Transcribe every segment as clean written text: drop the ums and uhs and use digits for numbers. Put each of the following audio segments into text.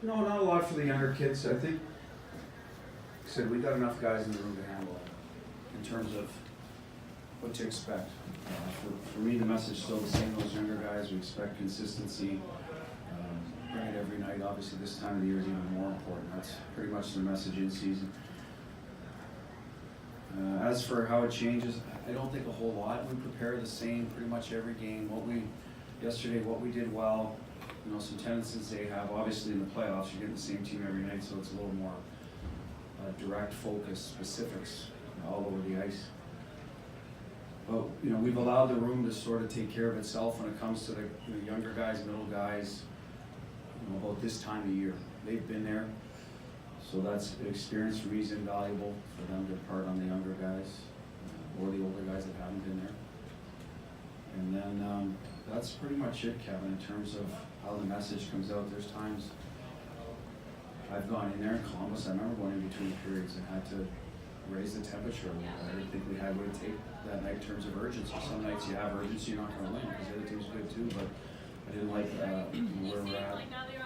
No, not a lot for the younger kids. I think, like I said, we got enough guys in the room to handle it in terms of what to expect. For me, the message is still the same. Those younger guys, we expect consistency. Bring it every night. Obviously, this time of the year is even more important. That's pretty much the message in season. As for how it changes, I don't think a whole lot. We prepare the same pretty much every game. Yesterday, what we did well, some tendencies they have. Obviously, in the playoffs, you're getting the same team every night, so it's a little more direct focus, specifics all over the ice. But we've allowed the room to sort of take care of itself when it comes to the younger guys, middle guys. About this time of year, they've been there, so that's an experience for me is invaluable for them to impart on the younger guys or the older guys that haven't been there. And then that's pretty much it, Kevin, in terms of how the message comes out. There's times I've gone in there in Columbus. I remember going in between periods and had to raise the temperature a little bit. I didn't think we had what it take that night in terms of urgency. Some nights you have urgency, you're not going to win because the other team's good too, but I didn't like where we're at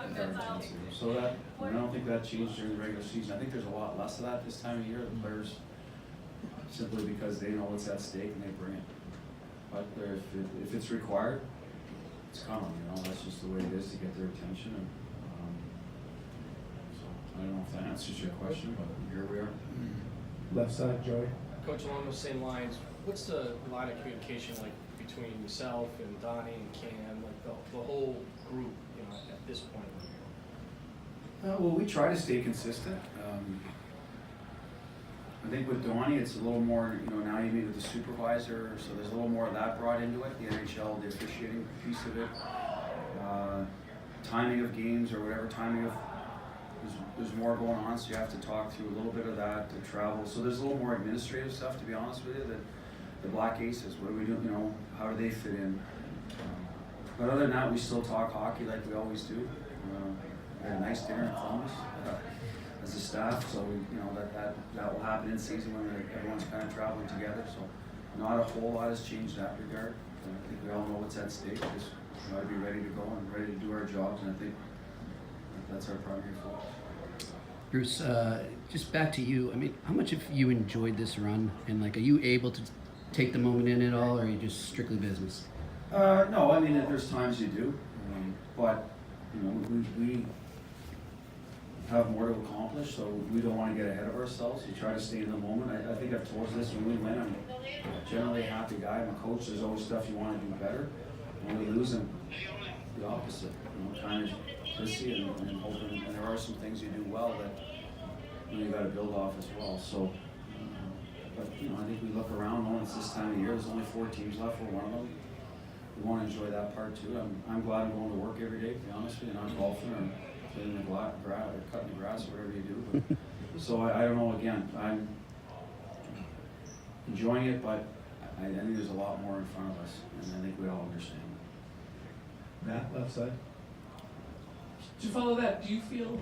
with our intensity. So that, I don't think that changed during the regular season. I think there's a lot less of that this time of year. The players, simply because they know what's at stake and they bring it. But if it's required, it's coming. That's just the way it is to get their attention. And so I don't know if that answers your question, but here we are. Left side, Joey. Coach, along those same lines, what's the line of communication like between yourself and Donnie and Cam, like the whole group, at this point? Well, we try to stay consistent. I think with Donnie, it's a little more, now you meet with the supervisor, so there's a little more of that brought into it, the NHL, the officiating piece of it. Timing of games or whatever, there's more going on, so you have to talk through a little bit of that, the travel. So there's a little more administrative stuff, to be honest with you, that the Black Aces, what do we do, how do they fit in? But other than that, we still talk hockey like we always do. We had a nice dinner in Columbus as a staff, so that will happen in season when everyone's kind of traveling together. So not a whole lot has changed in that regard. I think we all know what's at stake. Just try to be ready to go and ready to do our jobs, and I think that's our primary focus. Bruce, just back to you. I mean, how much have you enjoyed this run, and are you able to take the moment in at all, or are you just strictly business? No, I mean there's times you do, but we have more to accomplish, so we don't want to get ahead of ourselves. You try to stay in the moment. I think I've told you this, when we win, I'm generally a happy guy. I'm a coach. There's always stuff you want to do better. When we lose, I'm the opposite. Kind of pissy and hoping. And there are some things you do well that you got to build off as well. So, but I think we look around. Knowing it's this time of year. There's only 4 teams left. We're one of them. We want to enjoy that part too. I'm glad I'm going to work every day, to be honest with you, not golfing or playing the grass or cutting the grass, whatever you do. But, so I don't know, again, I'm enjoying it, but I think there's a lot more in front of us, and I think we all understand. Matt, left side. To follow that, do you feel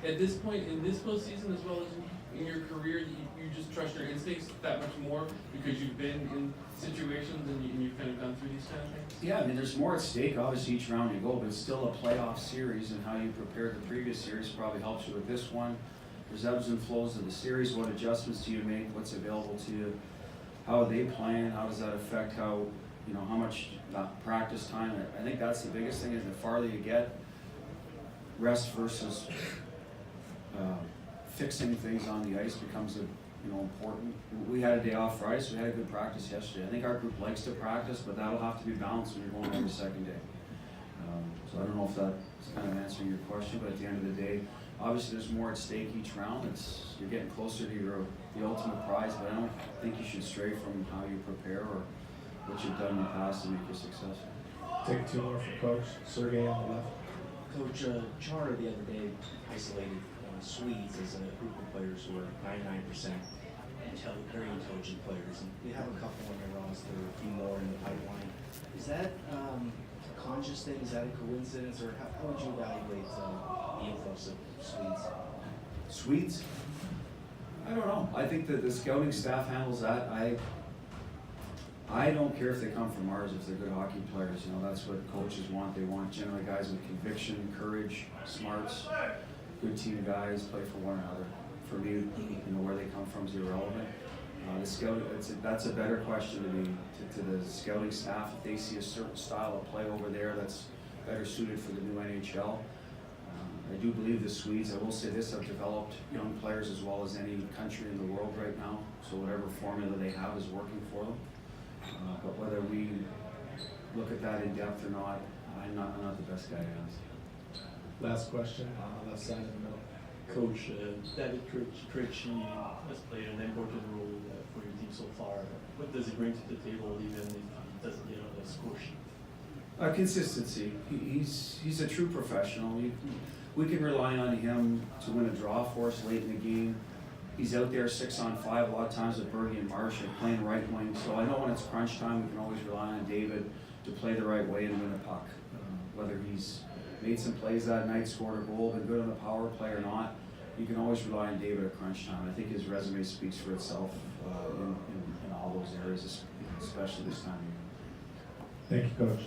at this point in this postseason as well as in your career that you just trust your instincts that much more because you've been in situations and you've kind of gone through these kind of things? Yeah, I mean, there's more at stake, obviously, each round you go, but it's still a playoff series, and how you prepared the previous series probably helps you with this one. There's ebbs and flows of the series. What adjustments do you make? What's available to you? How are they playing? How does that affect how much practice time? I think that's the biggest thing, is the farther you get, rest versus fixing things on the ice becomes important. We had a day off Friday, so we had a good practice yesterday. I think our group likes to practice, but that'll have to be balanced when you're going every second day. So I don't know if that's kind of answering your question, but at the end of the day, obviously there's more at stake each round. You're getting closer to the ultimate prize, but I don't think you should stray from how you prepare or what you've done in the past to make you successful. Take 2 more for Coach. Sergey on the left. Coach, Charter the other day isolated Swedes as a group of players who are 99% very intelligent players, and they have a couple on their roster, a few more in the pipeline. Is that a conscious thing? Is that a coincidence, or how would you evaluate the influx of Swedes? Swedes? I don't know. I think that the scouting staff handles that. I don't care if they come from ours, if they're good hockey players, you know, that's what coaches want. They want generally guys with conviction, courage, smarts, good team guys, play for one another. For me, you know, where they come from is irrelevant. The scout, that's a better question to me, to the scouting staff, if they see a certain style of play over there that's better suited for the new NHL. I do believe the Swedes, I will say this, have developed young players as well as any country in the world right now, so whatever formula they have is working for them. But whether we look at that in depth or not, I'm not the best guy to ask. Last question on the left side in the middle. Coach, David Krejci has played an important role for your team so far. What does he bring to the table, even if he doesn't get on the score sheet? Consistency. He's a true professional. We can rely on him to win a draw for us late in the game. He's out there 6-on-5 a lot of times with Bergie and Marsh playing right wing. So I know when it's crunch time, we can always rely on David to play the right way and win a puck. Whether he's made some plays that night, scored a goal, been good on the power play or not, you can always rely on David at crunch time. I think his resume speaks for itself in all those areas, especially this time of year. Thank you, Coach.